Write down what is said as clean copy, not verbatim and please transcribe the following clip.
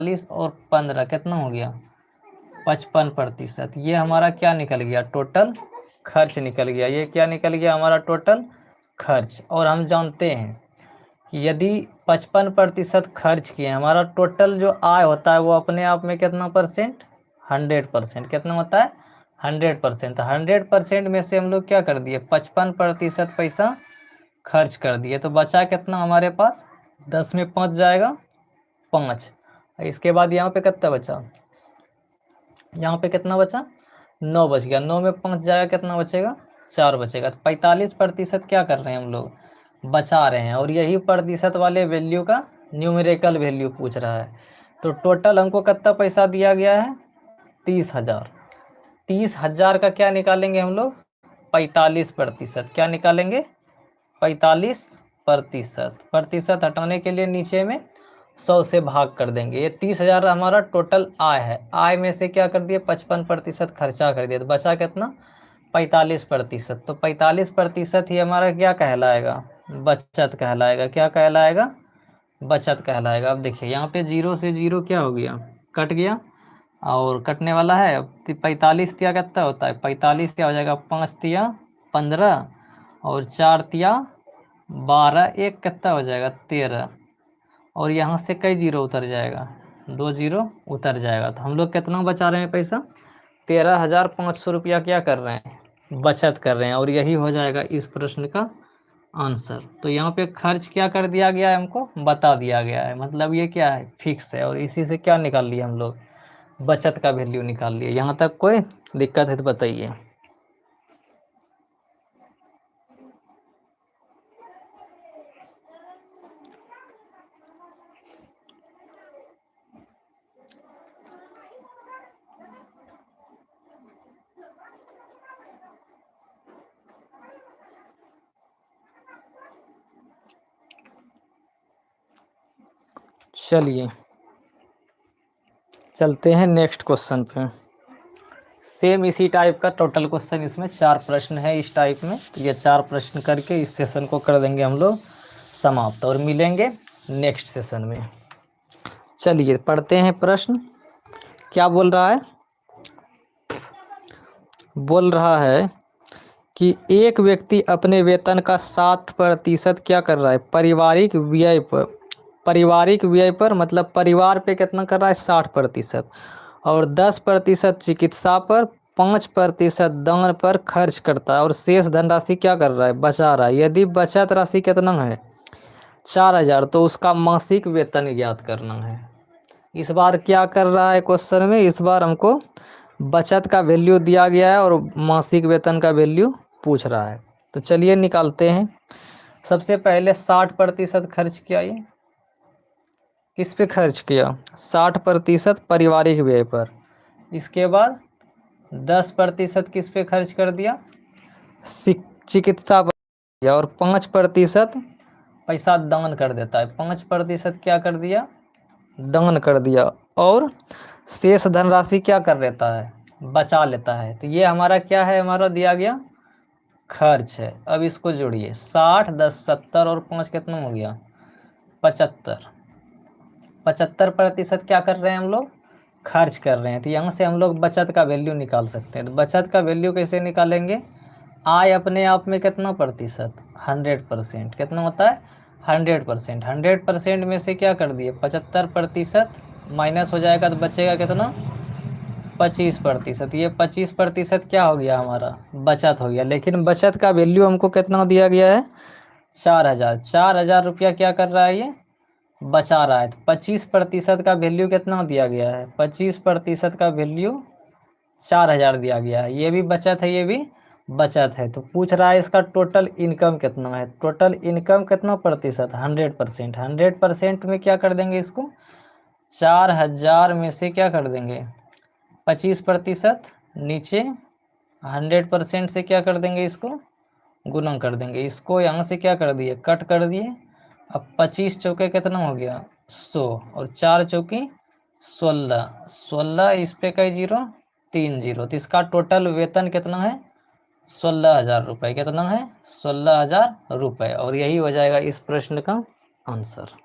45 और 15 कितना हो गया 55%। ये हमारा क्या निकल गया टोटल खर्च निकल गया। ये क्या निकल गया हमारा टोटल खर्च। और हम जानते हैं कि यदि 55% खर्च किए हमारा टोटल जो आय होता है वो अपने आप में कितना परसेंट 100%। कितना होता है 100%। 100% में से हम लोग क्या कर दिए 55% पैसा खर्च कर दिए, तो बचा कितना हमारे पास 10 में 5 जाएगा 5। इसके बाद यहाँ पे कितना बचा, यहाँ पे कितना बचा 9 बच गया। 9 में 5 जाएगा कितना बचेगा 4 बचेगा। तो 45% क्या कर रहे हैं हम लोग बचा रहे हैं। और यही प्रतिशत वाले वैल्यू का न्यूमेरिकल वैल्यू पूछ रहा है। तो टोटल हमको कितना पैसा दिया गया है 30,000। 30,000 का क्या निकालेंगे हम लोग 45%। क्या निकालेंगे 45%। प्रतिशत हटाने के लिए नीचे में 100 से भाग कर देंगे। ये 30,000 हमारा टोटल आय है। आय में से क्या कर दिए 55% खर्चा कर दिया, तो बचा कितना 45%। तो 45% ही हमारा क्या कहलाएगा बचत कहलाएगा। क्या कहलाएगा बचत कहलाएगा। अब देखिए यहाँ पे 0 से 0 क्या हो गया कट गया और कटने वाला है। अब 45 तिया कितना होता है 45 क्या हो जाएगा 5 तिया 15 और 4 तिया 12, एक कितना हो जाएगा 13। और यहाँ से कई जीरो उतर जाएगा 2 जीरो उतर जाएगा। तो हम लोग कितना बचा रहे हैं पैसा 13,500 रुपया क्या कर रहे हैं बचत कर रहे हैं। और यही हो जाएगा इस प्रश्न का आंसर। तो यहाँ पे खर्च क्या कर दिया गया है हमको बता दिया गया है, मतलब ये क्या है फिक्स है। और इसी से क्या निकाल लिया हम लोग बचत का वैल्यू निकाल लिया। यहाँ तक कोई दिक्कत है तो बताइए। चलिए चलते हैं नेक्स्ट क्वेश्चन पे। सेम इसी टाइप का टोटल क्वेश्चन, इसमें 4 प्रश्न है इस टाइप में। तो ये 4 प्रश्न करके इस सेशन को कर देंगे हम लोग समाप्त और मिलेंगे नेक्स्ट सेशन में। चलिए पढ़ते हैं प्रश्न। क्या बोल रहा है, बोल रहा है कि एक व्यक्ति अपने वेतन का 60% क्या कर रहा है पारिवारिक व्यय पर। पारिवारिक व्यय पर मतलब परिवार पे कितना कर रहा है 60%, और 10% चिकित्सा पर, 5% दान पर खर्च करता है और शेष धनराशि क्या कर रहा है बचा रहा है। यदि बचत राशि कितना है 4,000 तो उसका मासिक वेतन ज्ञात करना है। इस बार क्या कर रहा है क्वेश्चन में, इस बार हमको बचत का वैल्यू दिया गया है और मासिक वेतन का वैल्यू पूछ रहा है। तो चलिए निकालते हैं। सबसे पहले 60% खर्च किया, ये किस पे खर्च किया 60% पारिवारिक व्यय पर। इसके बाद 10% किस पे खर्च कर दिया चिकित्सा पर दिया, और 5% पैसा दान कर देता है। 5% क्या कर दिया दान कर दिया, और शेष धनराशि क्या कर लेता है बचा लेता है। तो ये हमारा क्या है हमारा दिया गया खर्च है। अब इसको जोड़िए 60, 10, 70 और 5 कितना हो गया 75। 75% क्या कर रहे हैं हम लोग खर्च कर रहे हैं। तो यहाँ से हम लोग बचत का वैल्यू निकाल सकते हैं। तो बचत का वैल्यू कैसे निकालेंगे, आय अपने आप में कितना प्रतिशत 100%। कितना होता है 100%। 100% में से क्या कर दिए 75% माइनस हो जाएगा तो बचेगा कितना 25%। ये 25% क्या हो गया हमारा बचत हो गया। लेकिन बचत का वैल्यू हमको कितना दिया गया है 4,000। 4,000 रुपया क्या कर रहा है ये बचा रहा है। तो 25% का वैल्यू कितना दिया गया है 25% का वैल्यू 4,000 दिया गया है। ये भी बचत है ये भी बचत है। तो पूछ रहा है इसका टोटल इनकम कितना है। टोटल इनकम कितना प्रतिशत 100%। 100% में क्या कर देंगे इसको 4,000 में से क्या कर देंगे 25% नीचे 100% से क्या कर देंगे इसको गुना कर देंगे। इसको यहाँ से क्या कर दिए कट कर दिए। अब 25 चौके कितना हो गया 100 और 4 चौकी 16। 16 इस पे कई जीरो 3 जीरो। तो इसका टोटल वेतन कितना है 16,000 रुपये। कितना है 16,000 रुपये। और यही हो जाएगा इस प्रश्न का आंसर।